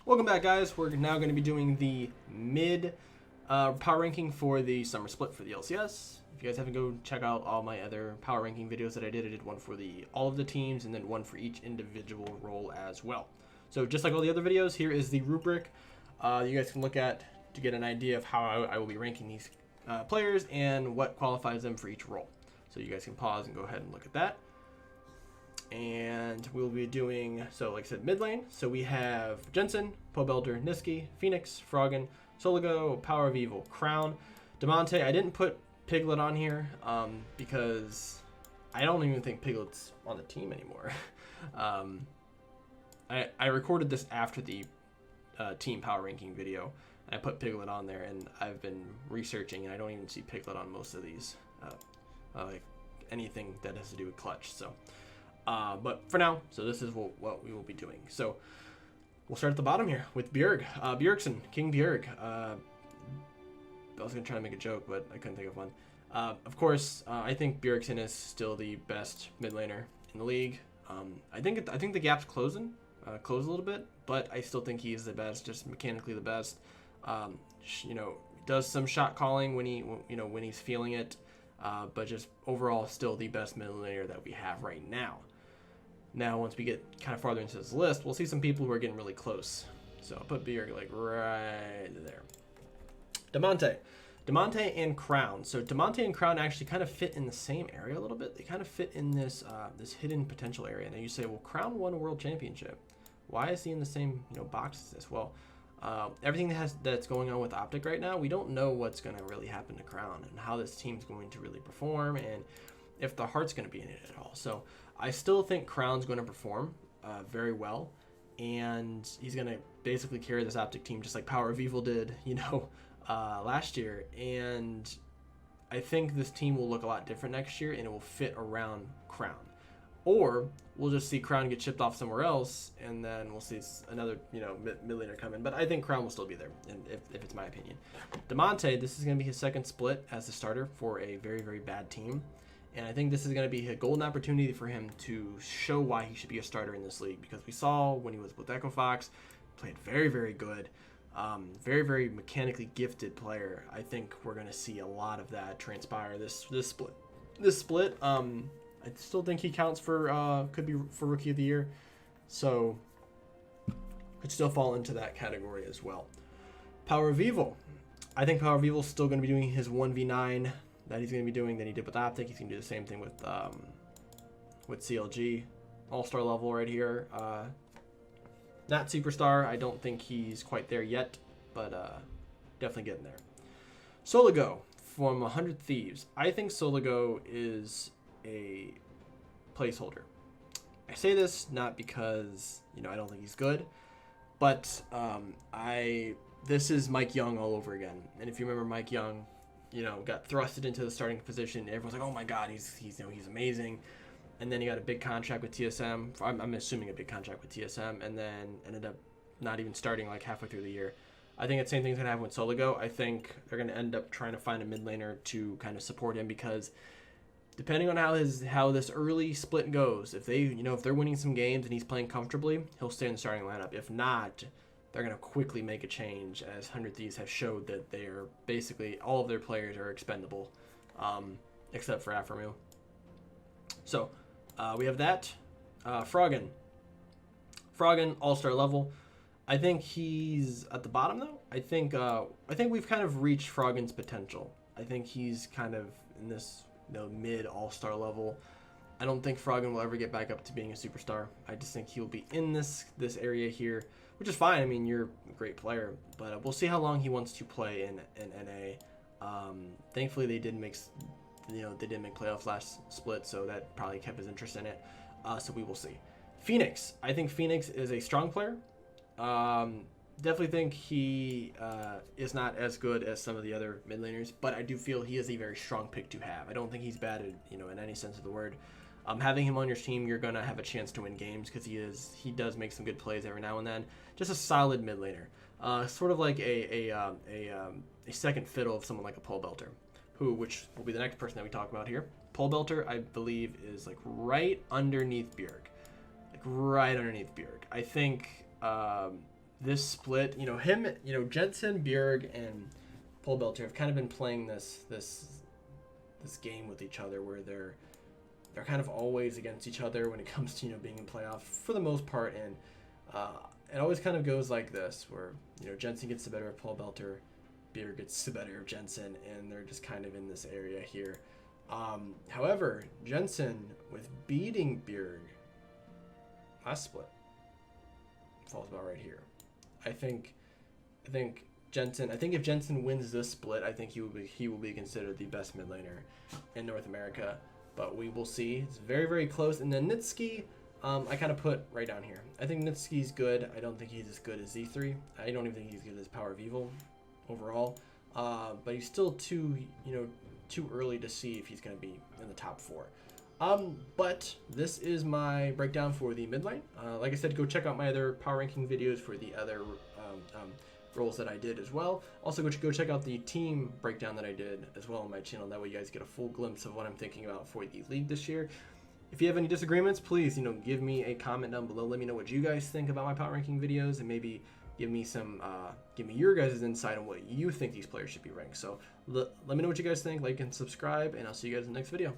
Welcome back, guys. We're now going to be doing the mid power ranking for the summer split for the LCS. If you guys haven't, go check out all my other power ranking videos that I did one for all of the teams and then one for each individual role as well. So just like all the other videos, here is the rubric you guys can look at to get an idea of how I will be ranking these players and what qualifies them for each role. So you guys can pause and go ahead and look at that. And we'll be doing, so like I said, mid lane. So we have Jensen, Pobelter, Niski, Phoenix, Froggen, Soligo, Power of Evil, Crown, Demonte. I didn't put Piglet on here because I don't even think Piglet's on the team anymore. I recorded this after the team power ranking video. I put Piglet on there, and I've been researching, and I don't even see Piglet on most of these, like anything that has to do with clutch. So. But for now, so this is what we will be doing. So we'll start at the bottom here with Bjerg. Bjergsen, King Bjerg. I was going to try to make a joke, but I couldn't think of one. Of course, I think Bjergsen is still the best mid laner in the league. I think the gap's close a little bit, but I still think he is the best, just mechanically the best. Does some shot calling when he's feeling it, but just overall still the best mid laner that we have right now. Now, once we get kind of farther into this list, we'll see some people who are getting really close. So I'll put Bjerg like right there. Demonte and Crown. So Demonte and Crown actually kind of fit in the same area a little bit. They kind of fit in this this hidden potential area. Now you say, well, Crown won a world championship. Why is he in the same box as this? Well, everything that's going on with Optic right now, we don't know what's going to really happen to Crown and how this team's going to really perform and if the heart's going to be in it at all. So I still think Crown's going to perform very well, and he's going to basically carry this Optic team just like Power of Evil did, last year. And I think this team will look a lot different next year, and it will fit around Crown. Or we'll just see Crown get chipped off somewhere else, and then we'll see another, mid laner come in. But I think Crown will still be there, and if it's my opinion. Demonte, this is going to be his second split as the starter for a very, very bad team. And I think this is going to be a golden opportunity for him to show why he should be a starter in this league. Because we saw when he was with Echo Fox, played very, very good. Very, very mechanically gifted player. I think we're going to see a lot of that transpire this split. This split, I still think he counts for, could be for Rookie of the Year. So, could still fall into that category as well. Power of Evil. I think Power of Evil is still going to be doing his 1v9 that he's going to be doing that he did with Optic. He's going to do the same thing with CLG. All-star level right here. Not superstar. I don't think he's quite there yet, but definitely getting there. Soligo from 100 Thieves. I think Soligo is a placeholder. I say this not because, I don't think he's good, but this is Mike Young all over again. And if you remember Mike Young, got thrusted into the starting position. Everyone's like, oh my God, he's amazing. And then he got a big contract with TSM. I'm assuming a big contract with TSM, and then ended up not even starting like halfway through the year. I think the same thing's gonna happen with Soligo. I think they're gonna end up trying to find a mid laner to kind of support him, because depending on how this early split goes, if they're winning some games and he's playing comfortably, he'll stay in the starting lineup. If not, they're going to quickly make a change, as 100 Thieves have showed that they're basically all of their players are expendable, except for Aphromu. So we have that. Froggen, all-star level. I think he's at the bottom though. I think we've kind of reached Froggen's potential. I think he's kind of in this mid all-star level. I don't think Froggen will ever get back up to being a superstar. I just think he'll be in this area here, which is fine. I mean, you're a great player, but we'll see how long he wants to play in NA. Thankfully, they didn't make playoffs last split, so that probably kept his interest in it. So we will see. Phoenix. I think Phoenix is a strong player. Definitely think he is not as good as some of the other mid laners, but I do feel he is a very strong pick to have. I don't think he's bad, in any sense of the word. Having him on your team, you're gonna have a chance to win games because he does make some good plays every now and then. Just a solid mid laner, sort of like a second fiddle of someone like a Pobelter, which will be the next person that we talk about here. Pobelter, I believe, is like right underneath Bjerg, I think this split, him, Jensen, Bjerg, and Paul Belter have kind of been playing this game with each other where they're kind of always against each other when it comes to being in playoff for the most part, and it always kind of goes like this where Jensen gets the better of Paul Belter, Bjerg gets the better of Jensen, and they're just kind of in this area here. However, Jensen with beating Bjerg last split falls about right here. I think Jensen. I think if Jensen wins this split, I think he will be considered the best mid laner in North America. But we will see. It's very, very close. And then Nitsuki, I kind of put right down here. I think Nitsuki's good. I don't think he's as good as Z3. I don't even think he's good as Power of Evil overall. But he's still too early to see if he's going to be in the top 4. But this is my breakdown for the mid lane. Like I said, go check out my other power ranking videos for the other roles that I did as well. Also, go check out the team breakdown that I did as well on my channel. That way you guys get a full glimpse of what I'm thinking about for the league this year. If you have any disagreements, please, give me a comment down below. Let me know what you guys think about my power ranking videos, and maybe give me your guys' insight on what you think these players should be ranked. So let me know what you guys think, like and subscribe, and I'll see you guys in the next video.